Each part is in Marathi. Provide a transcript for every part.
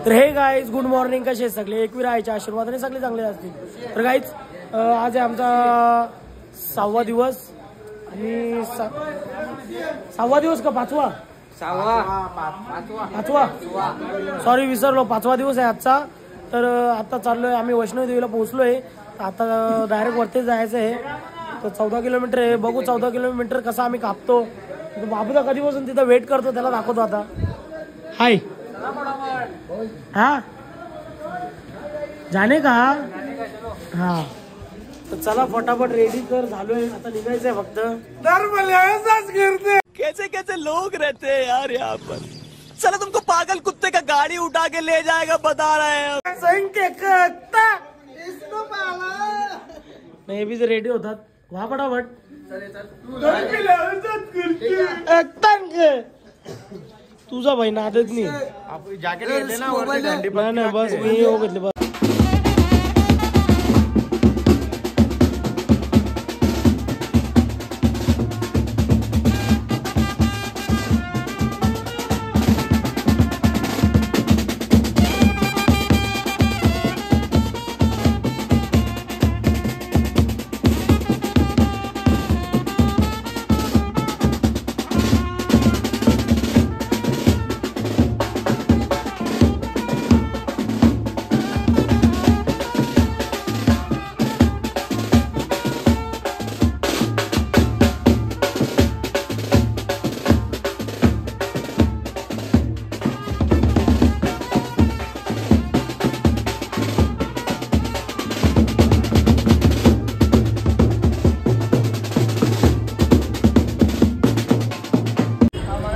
तर हे गाईज गुड मॉर्निंग, कसे सगळे एकवीर आईच्या आशीर्वादाने सगळे चांगले असतील. तर गाईज आज आहे आमचा 6वा दिवस आणि 6वा दिवस का 5वा? 5वा सॉरी विसरलो, 5वा दिवस आहे आजचा. तर आता चाललोय आम्ही वैष्णोदेवीला पोहोचलोय. आता डायरेक्ट वरती जायचं आहे. तर 14 किलोमीटर आहे. बघू 14 किलोमीटर कसं आम्ही कापतो. बाबूदा कधीपासून तिथं वेट करतो, त्याला दाखवतो आता. हाय हा जाने का हा. तर चला फटाफट रेडी कर, झालोय आता निघायचंय फक्त. कैसे कैसे लोग रहते हैं यार यहाँ पर. चलो तुमको पागल कुत्ते का गाड़ी उठा के ले जाएगा बता रहे हैं. नाही बी रेडी होतात. वा फटाफट. तुझा भाई नादत नाही. नाही बस मी येऊ घेतले बस.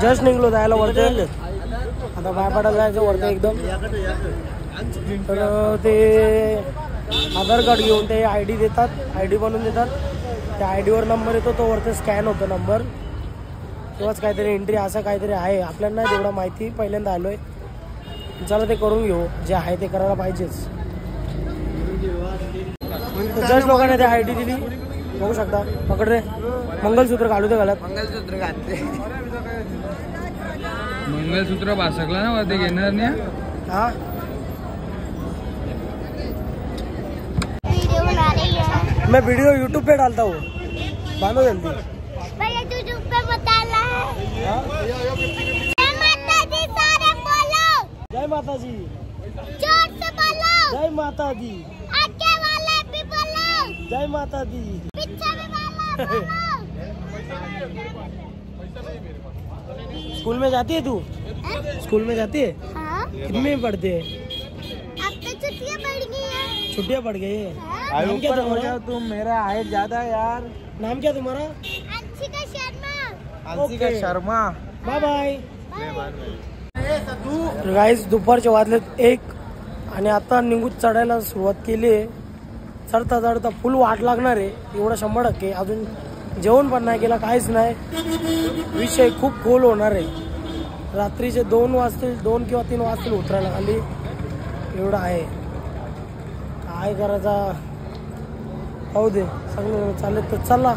जस्ट निघलो जायला वरती. आता बायपाडा जायचं वरती एकदम. तर ते आधार कार्ड घेऊन ते ID देतात, ID बनवून देतात. त्या ID वर नंबर येतो, तो वरती स्कॅन होतो नंबर, तेव्हाच काहीतरी एंट्री असं काहीतरी आहे. आपल्याला नाही तेवढा माहिती, पहिल्यांदा आलोय. चला ते करून घेऊ, जे आहे ते करायला पाहिजेच. जस्ट लोकांनी ते ID दिली, बघू शकता. पकड रे, मंगलसूत्र घालू दे गळ्यात. मंगलसूत्र घातले. मंगलसूत्र बासकला ना वरती घेणार नाही. हा मैं वीडियो YouTube पे डालता हूँ, बांधो जल्दी. YouTube पे बताना है. जय माता दी, सारे बोलो जय माता जी. जोर से बोलो जय माता दी. आगे वाले भी बोलो जय माता दी. पीछे भी बोलो. स्कूल में जाती है तू? स्कूल में जाती है? हाँ, कितने में पढ़ते है? अब तो छुट्टियां पड़ गई हैं. छुट्टियां पड़ गई है. हाँ? नाम क्या तुम्हारा? तुम मेरा हाइट ज्यादा है यार. नाम क्या तुम्हारा? Anshika Sharma. Anshika Sharma. Bye bye. Guys दुपारचे वाजलेत 1 आणि आता निघून चढायला सुरुवात केली आहे. चढता चढता फुल वाट लागणार आहे एवढं 100%. अजून जेवण पण नाही केलं, काहीच नाही. विषय खूप खोल होणार आहे. रात्रीचे 2 वाजतील, 2 किंवा 3 वाजतील उतरायला खाली. एवढं आहे, काय करायचा पाहू दे. चांगलं चालेल तर चला.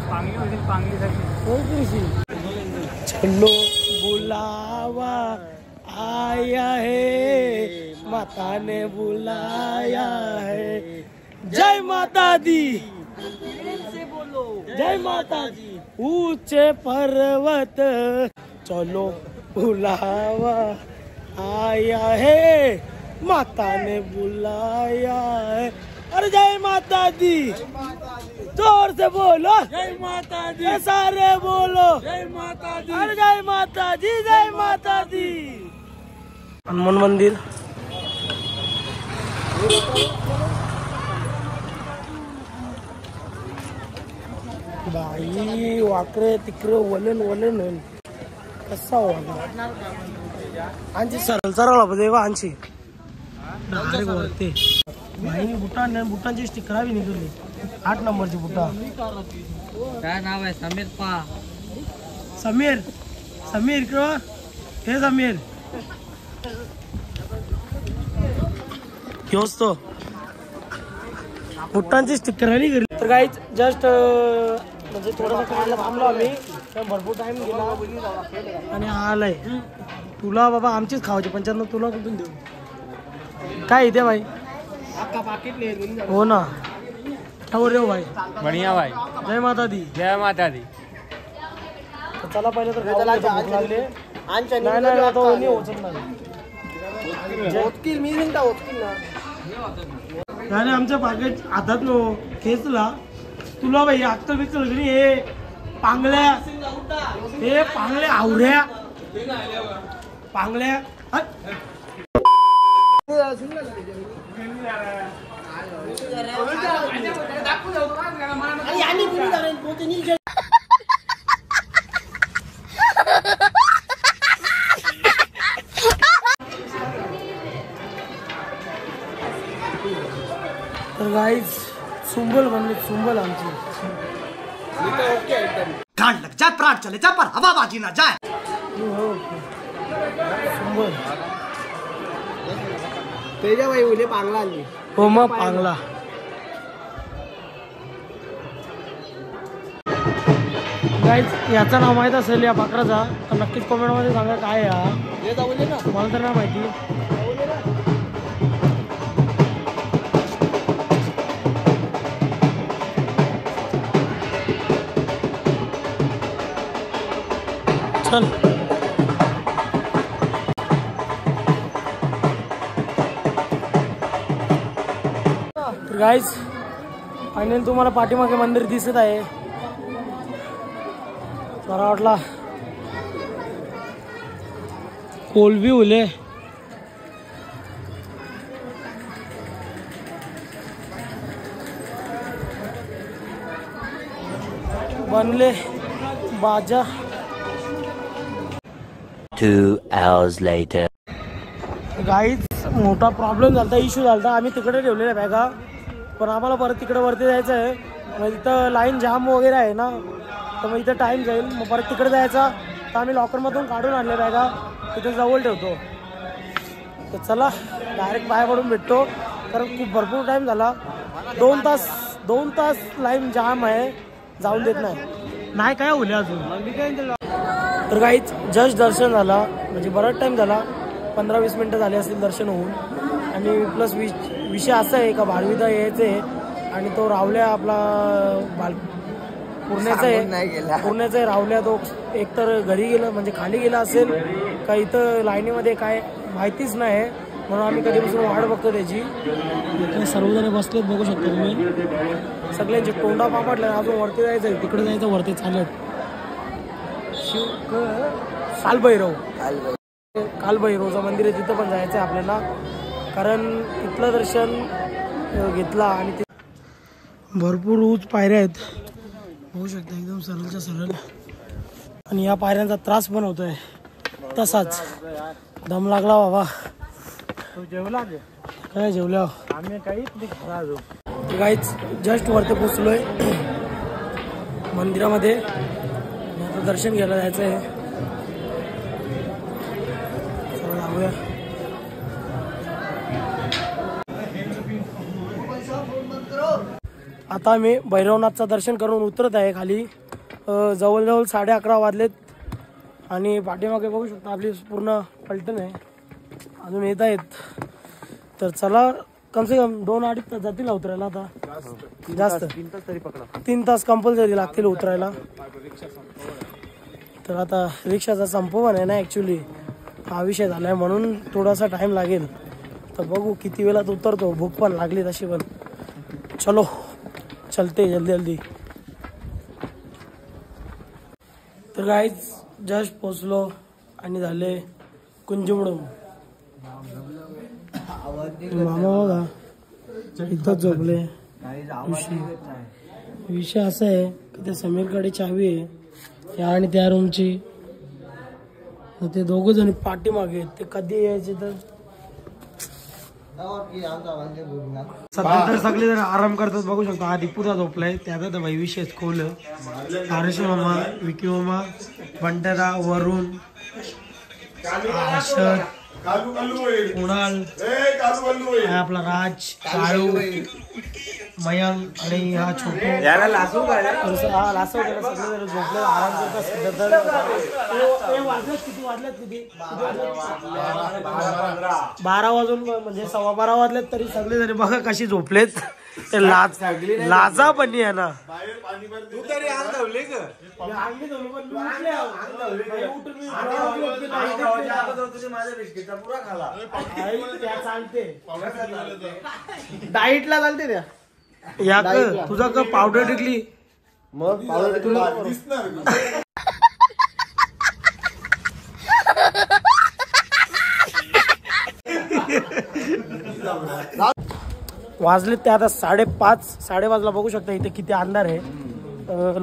चलो बुलावा आया है, माता ने बुलाया है. जय माता दी. जय माता दी. ऊंचे पर्वत चलो बुलावा आया है, माता ने बुलाया है. अरे जय माता दी. जोर से बोलो जय माता दी. सारे बोलो जय माता दी. अरे जय माता दी, जय माता दी. हनुमान मंदिर. बाई वाकडे तिकडे वलन वलन कसा वागा. आणखी सरळ सरळ देवा आणखी वरते. भाई बुटांची स्टिकर हवी निघाली. 8 नंबरची बुटा. काय नाव आहे? समीर पा. समीर. समीर किंवा हे समीर ह्योच तो. बुटांची स्टिकर आली घरी. तर गाईच जस्ट म्हणजे थोडंसं खायला थांबलो आम्ही. भरपूर टाइम गेला आणि आलाय. तुला बाबा आमचीच खावायची 95, तुला कुठून देऊ? काय इथे भाई हो ना क्या बोल रहे हो भाई बढ़िया भाई, जय माता दी जय माता दी। तर चला पहिले तर खाऊन घेतो, भूक लागली. नाही नाही आता नाही होत नाही आमच्या पाकेट हातात नो खेचला तुला भाई अक्कल बिक्कल घरी हे पांगल्या आवऱ्या पांगल्या तर गाईज सुंबल बनले सुंबल आमची गाड़ लग जाए प्राण चले जा पर हवाबाजी ना जाए। सुंबल तेजा भाई उन्हें पांगला आणली. हो मग पांगला. गाईज याचं नाव माहीत असेल या पाखराचा तर नक्कीच कमेंटमध्ये सांगा काय आहे हा. मला तर नाही माहिती. चल गाईज फायनल तुम्हाला पाठीमागे मंदिर दिसत आहे. मला वाटला कोलबी उले बनले बाजा. 2 hours later. गाईच मोठा प्रॉब्लेम झाला, इश्यू झाला. आम्ही तिकडे ठेवलेल्या बॅगा पण आम्हाला परत तिकडे वरती जायचं आहे. मग इथं लाईन जाम वगैरे आहे ना तर मग इथं टाईम जाईल. मग परत तिकडे जायचा तर आम्ही लॉकरमधून काढून आणले बॅगा तिथे जवळ ठेवतो. तर चला डायरेक्ट बाहेर पडून भेटतो कारण खूप भरपूर टाईम झाला. 2 तास लाईन जाम आहे, जाऊन देत नाही काय होईल अजून. तर काहीच जस्ट दर्शन झाला म्हणजे बराच टाईम झाला, 15-20 मिनटं झाले असतील दर्शन होऊन. आणि प्लस विषय असा आहे का भाडविदा यायचं आहे आणि तो रावल्या आपला पुण्याचा आहे रावल्या. तो एकतर घरी गेला म्हणजे खाली गेला असेल का इथं लाईनीमध्ये काय माहितीच नाही म्हणून आम्ही कधीपासून वाट बघतो त्याची. सर्वजण बसलेत बघू शकतो तुम्ही. सगळ्यांचे तोंडा पापडले. अजून वरती जायचं आहे, तिकडे जायचं वरती चालत. कालभैरवचं मंदिर आहे तिथं पण जायचं आहे आपल्याला कारण तिथलं दर्शन घेतला. आणि ते भरपूर उंच पायऱ्या आहेत बघू शकता, एकदम सरळच्या सरळ. आणि या पायऱ्यांचा त्रास पण होतोय तसाच. दम लागला बाबा. जेवला काय जेवल्या आम्ही काहीच काहीच जस्ट वरती पोचलोय मंदिरामध्ये. आता दर्शन घ्यायला जायचं आहे. जाऊया. आता मी भैरवनाथचं दर्शन करून उतरत आहे खाली. जवळजवळ 11:30 वाजलेत आणि पाठीमागे बघू शकता आपली पूर्ण पलटण आहे, अजून येत आहेत. तर चला कम से कम 2-2.5 तास जातील उतरायला. आता जास्त 3 तास कंपल्सरी लागतील उतरायला. तर आता रिक्षाचा संप पण आहे ना ॲक्च्युली, हा विषय झाला आहे म्हणून थोडासा टाईम लागेल. तर बघू किती वेळात उतरतो. भूक पण लागली तशी पण. चलो चलते जल्दी. तर गाईज जस्ट पोचलो आणि झाले कुंजमडून. मामा बघा इथंच झोपले. विषय असा आहे की त्या समीरकडे चावी आहे या आणि त्या रूमची. ते दोघं जण पाठीमागे ते कधी यायचे तर सध्या तर सगळे जण आराम करतात बघू शकतो. हा दीपूचा झोपलाय त्याचा तर भाई विशेष खोल. हर्ष मामा, विकी मामा, बंटरा, वरुण, हर्षद, कुणाल, आपला राज, काळू, मयंक आणि हा छोटू याला लासू काय हा लास्ट वगैरे सगळे जण झोपले आराम करतात सध्या तर वाजलेत किती 12 वाजून म्हणजे 12:15 वाजलेत तरी सगळे जण बघा कशी झोपलेत ते लाजा पण आहे ना तू तरी अंग धवले ग माझ्या बिस्किटचा पुरा खाला चालते डाईटला चालते त्या या तुझा का पावडर टिकली मग पावडर तुला दिसणार वाजले ते आता 5:30 बघू शकता इथे किती अंधार आहे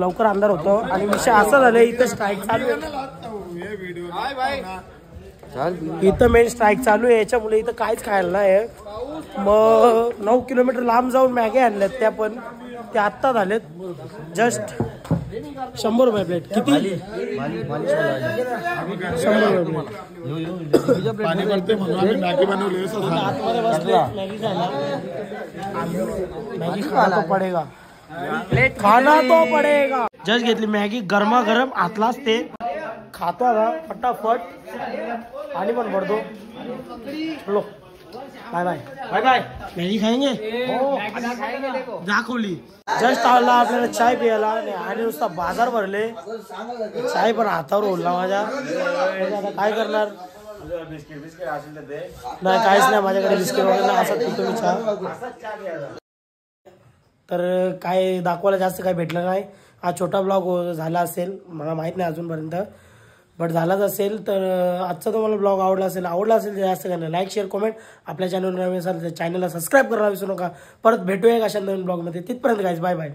लवकर अंधार होतो आणि विषय असा झालाय इथं स्ट्राईक चालू आहे इथं मेन स्ट्राईक चालू आहे याच्यामुळे इथं काहीच खायला नाही मग 9 किलोमीटर लांब जाऊन मॅगी आणल्यात त्या पण ते आत्ता झालेत जस्ट 100 रुपये प्लेट किती 100 रुपये मॅगी खाना तो पडेगा जस्ट घेतली मॅगी गरमागरम आतलाच ते खातो आता फटाफट आणि पण पडतो चलो bye bye bye bye Maggi खाएंगे दाखवली जस्ट आला आपल्याला चाय प्यायला आणि नुसता बाजार भरले चाय पण हातावर ओढला माझ्या आता काय करणार नाही काहीच नाही माझ्याकडे बिस्किट वगैरे नाही असं पितो मी चहा तर काय दाखवायला जास्त काय भेटलं नाही हा छोटा ब्लॉग झाला असेल मला माहित नाही अजूनपर्यंत बट झालाच असेल तर आजचा तुम्हाला ब्लॉग आवडला असेल जास्त काय नाही लाईक शेअर कमेंट आपल्या चॅनलवर नवीन असाल तर चॅनलला सबस्क्राईब करायला विसरू नका परत भेटूया अशा नवीन ब्लॉगमध्ये तिथपर्यंत गाईज बाय बाय